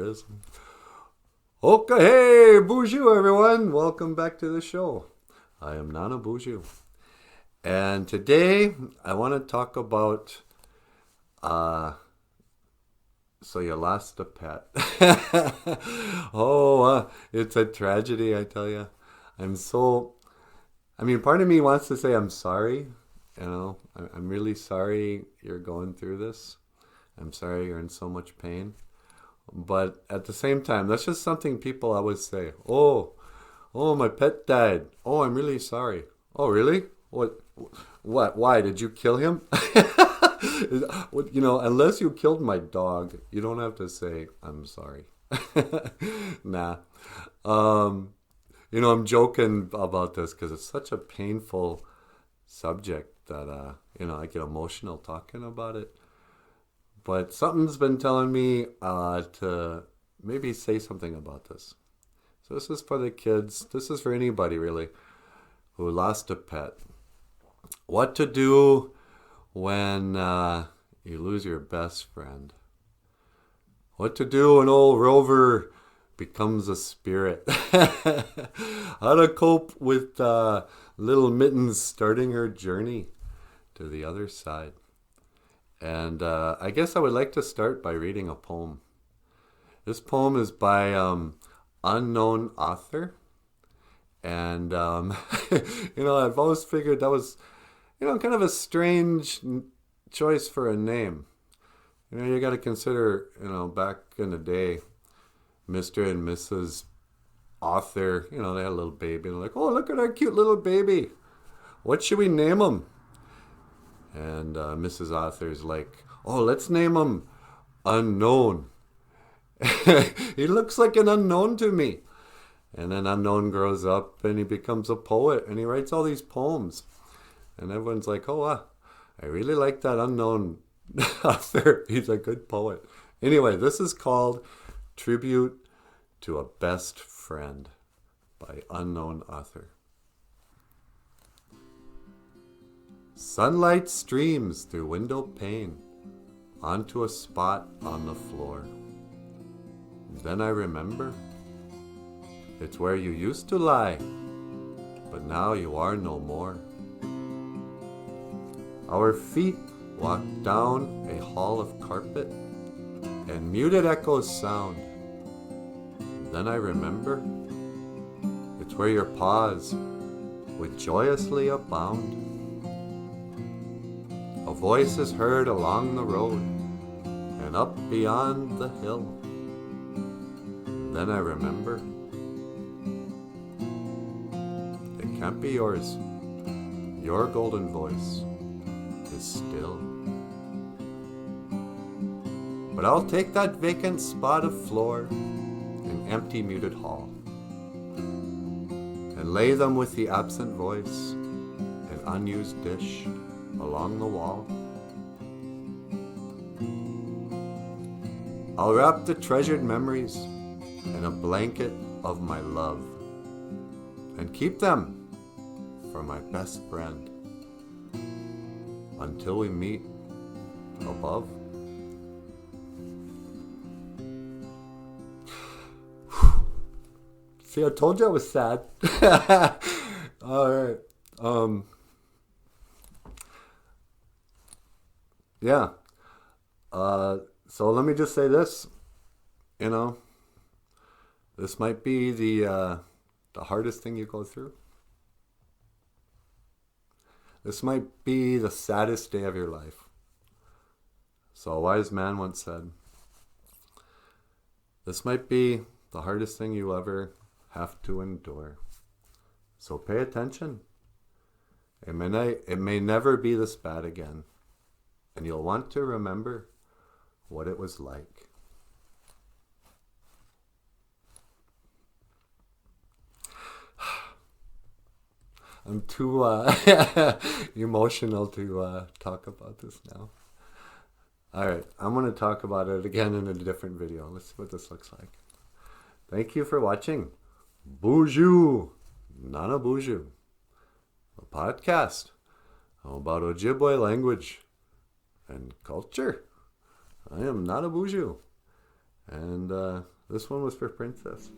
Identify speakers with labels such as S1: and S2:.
S1: is. Okay, hey, BOOZHOO, everyone. Welcome back to the show. I am Nana BOOZHOO. And today, I want to talk about, so you lost a pet. It's a tragedy, I tell you. Part of me wants to say I'm sorry. I'm really sorry you're going through this. I'm sorry you're in so much pain. But at the same time, that's just something people always say. Oh, my pet died. Oh, I'm really sorry. Oh, really? What? Why? Did you kill him? Unless you killed my dog, you don't have to say, I'm sorry. Nah. I'm joking about this because it's such a painful subject that, I get emotional talking about it. But something's been telling me to maybe say something about this. So this is for the kids. This is for anybody, really, who lost a pet. What to do when you lose your best friend. What to do when old Rover becomes a spirit. How to cope with little Mittens starting her journey to the other side. And I guess I would like to start by reading a poem. This poem is by unknown author. And, I've always figured that was, kind of a strange choice for a name. You got to consider, back in the day, Mr. and Mrs. Author, they had a little baby. And they're like, oh, look at our cute little baby. What should we name him? And Mrs. Author's like, oh, let's name him Unknown. He looks like an unknown to me. And then Unknown grows up and he becomes a poet and he writes all these poems. And everyone's like, oh, I really like that Unknown author. He's a good poet. Anyway, this is called Tribute to a Best Friend by unknown author. Sunlight streams through window pane onto a spot on the floor. Then I remember it's where you used to lie, but now you are no more. Our feet walk down a hall of carpet and muted echoes sound. Then I remember it's where your paws would joyously abound. A voice is heard along the road and up beyond the hill. Then I remember it can't be yours. Your golden voice is still. But I'll take that vacant spot of floor, an empty muted hall, and lay them with the absent voice, an unused dish along the wall. I'll wrap the treasured memories in a blanket of my love and keep them for my best friend until we meet above. See, I told you I was sad. All right. Yeah. So let me just say this. This might be the hardest thing you go through. This might be the saddest day of your life. So a wise man once said, this might be the hardest thing you ever have to endure. So pay attention. It may never be this bad again. And you'll want to remember what it was like. I'm too emotional to talk about this now. All right, I'm going to talk about it again in a different video. Let's see what this looks like. Thank you for watching. BOOZHOO, Nana BOOZHOO, a podcast about Ojibwe language and culture. I am Nana BOOZHOO, And this one was for Princess.